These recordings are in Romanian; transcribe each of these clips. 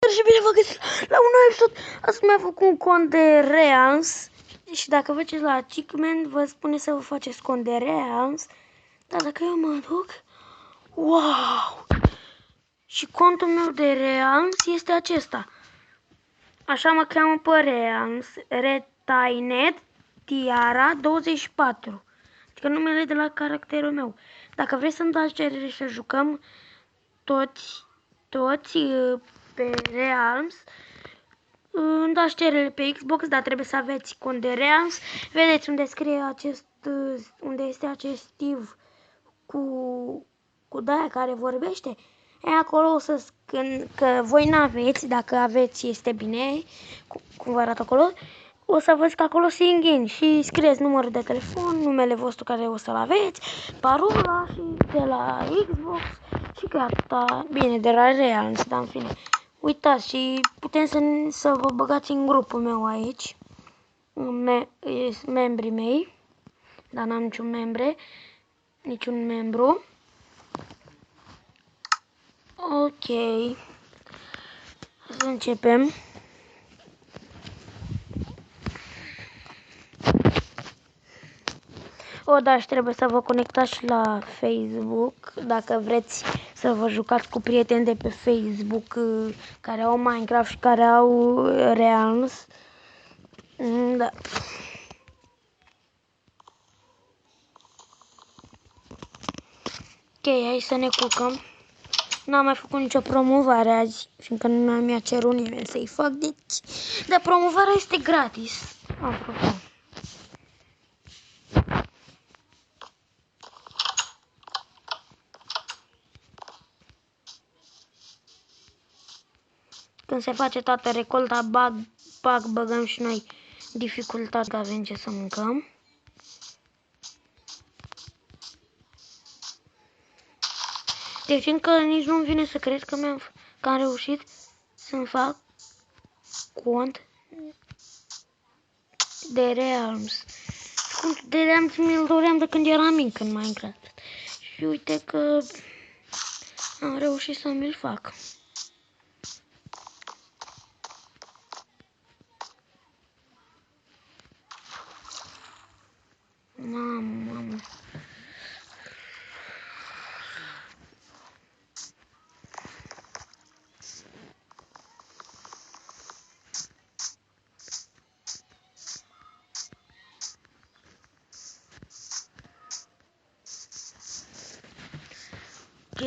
Salutare și bine v-am găsit la un nou episod. Astăzi mi-am făcut un cont de Realms. Și dacă faceți la achievement, vă spune să vă faceți cont de Realms. Dar dacă eu mă duc... Wow! Și contul meu de Realms este acesta. Așa mă cheamă pe Realms. Retainet Tiara 24. Adică numele de la caracterul meu. Dacă vreți să-mi dați cerere să jucăm toți pe Realms, îmi dați cerere pe Xbox, dar trebuie să aveți cont de Realms. Vedeți unde scrie unde este acest Steve cu de-aia care vorbește? E acolo o să că voi n-aveți, dacă aveți este bine, cum vă arată acolo. O să văd că acolo singhin și scrieți numărul de telefon, numele vostru care o să-l aveți, parola și de la Xbox și gata. Bine, de la Realms, dar în fine. Uitați și putem să vă băgați în grupul meu aici. Membrii mei, dar n-am niciun membru. Ok. Să începem. Da, și trebuie să vă conectați și la Facebook, dacă vreți să vă jucați cu prieteni de pe Facebook care au Minecraft și care au Realms. Da. Ok, hai să ne culcăm. N-am mai făcut nicio promovare azi, fiindcă nu mi-a cerut nimeni să-i fac, deci... Dar promovarea este gratis. Apropo. Când se face toată recolta, băgăm și noi dificultate, că avem ce să mâncăm. Deci încă nici nu-mi vine să cred că am reușit să-mi fac cont de Realms. Cont de Realms mi-l doream de când eram mic în Minecraft. Și uite că am reușit să mi-l fac. Mamă. Ok,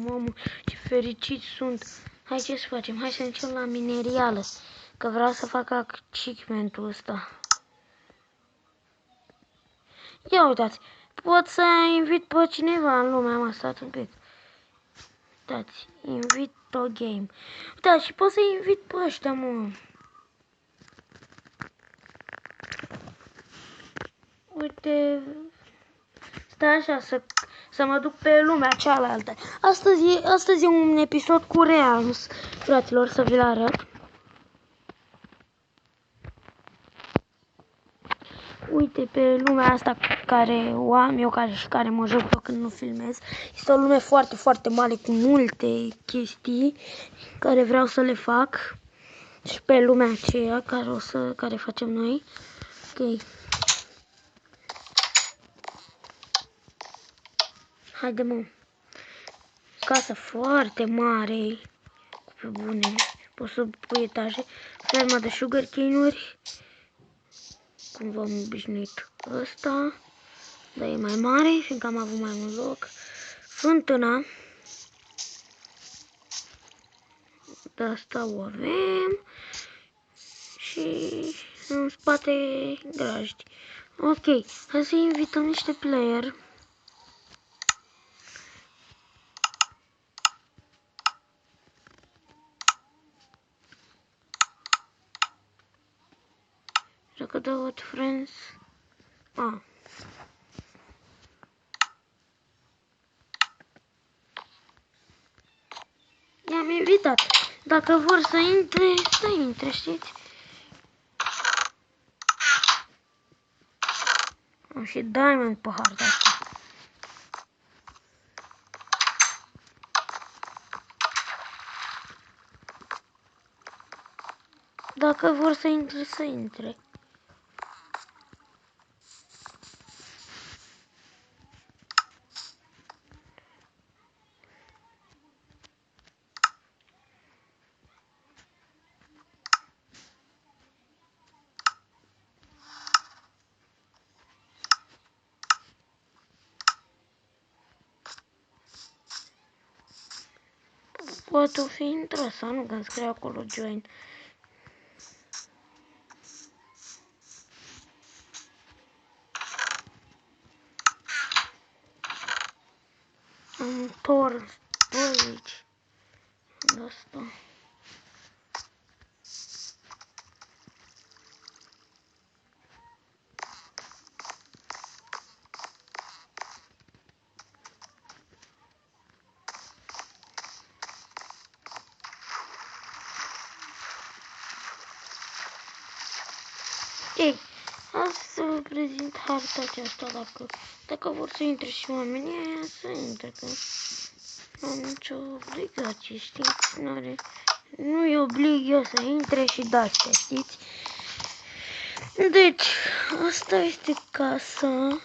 mamă, ce fericit sunt. Hai, ce să facem? Hai să încep la minerială, că vreau să fac achievement-ul ăsta. Ia uitați, pot să invit pe cineva în lume, am stat un pic. Uitați, invit o game. Uitați, și pot să invit pe ăștia, mă. Uite, stai așa, să mă duc pe lumea cealaltă. Astăzi e un episod cu Realms, fraților, să vi-l arăt. Uite, pe lumea asta care o am eu, care mă joc eu când nu filmez. Este o lume foarte, foarte mare cu multe chestii care vreau să le fac. Și pe lumea aceea care facem noi. Ok. Haide, mă. Casa foarte mare. Pe bune. Poți să pui etaje. Ferma de sugarcane-uri. Cum v-am obișnuit ăsta. Dar e mai mare, fiindcă am avut mai mult loc. Fântâna. De asta o avem. Și în spate grajdi. Ok, hai să invităm niște player. Dacă dau add friends. I-am invitat. Dacă vor să intre, știți? Am și diamond pe harta asta. Dacă vor să intre, să intre. Poate fi interesant când scrie acolo join. Am Tor aici. De asta. Ei, asta să vă prezint harta aceasta, dacă vor să intre și oamenii aia, să intre, că nu am nicio obligație, știți, nu e obligat să intre și de-astea, știți? Deci, asta este casa.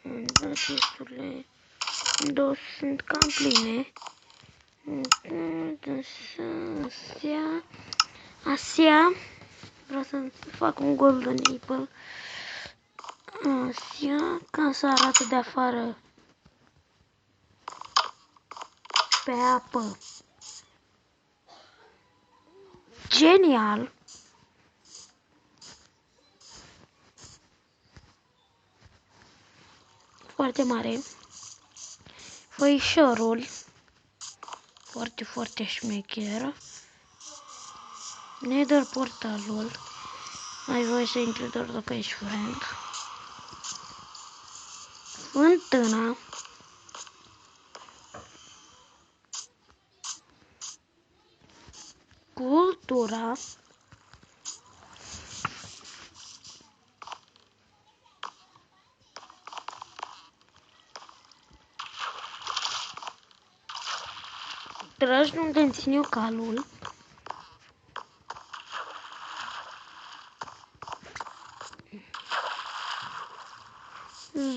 Da, testurile, două sunt cam pline. Asia, vreau să fac un golden apple. Asia, casa arată de afară pe apă. Genial! Foarte mare. Făișorul. Foarte, foarte șmecher. Nether portalul. Ai voie să intri doar dacă ești friend. Fântâna. Cultura. Tragi unde ține eu calul.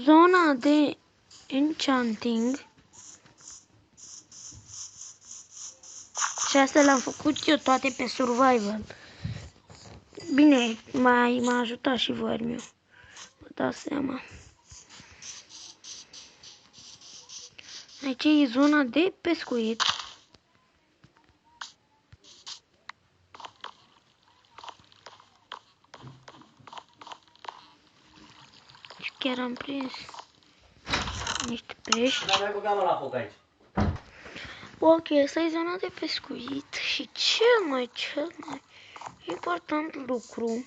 Zona de enchanting. Și asta le-am făcut eu toate pe survival. Bine, m-a ajutat și Vărmiu. Vă dați seama. Aici e zona de pescuit. Și chiar am prins niște pești. Dar mai băgam la foc aici. Ok, asta e zona de pescuit. Și cel mai important lucru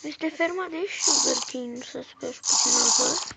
este ferma de sugarcane. Să sper și puțin jos.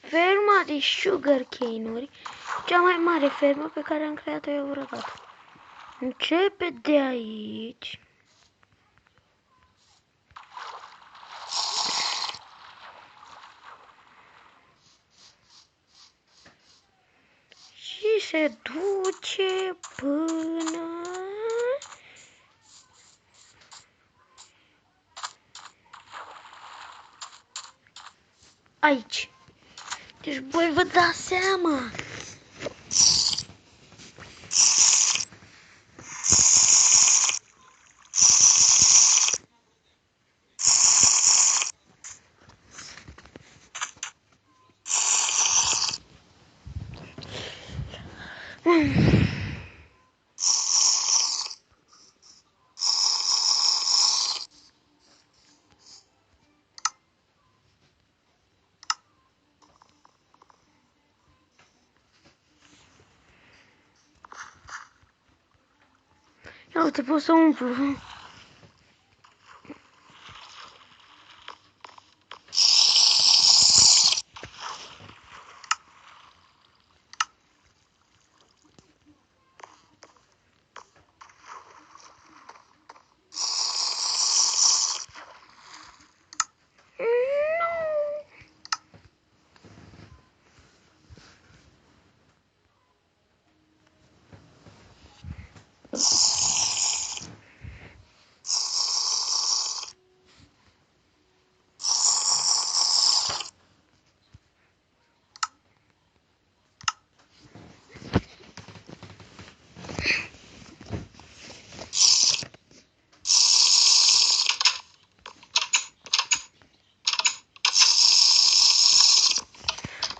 Ferma de sugarcane-uri, cea mai mare fermă pe care am creat-o eu vreodată. Începe de aici. Și se duce până aici. Deci, băi, vă dați seama. Ia uite, pot să umplu.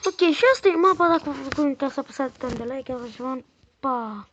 Ok, și asta e mapa. Dacă vă uitați să apăsați butonul de like, chiar vă pa!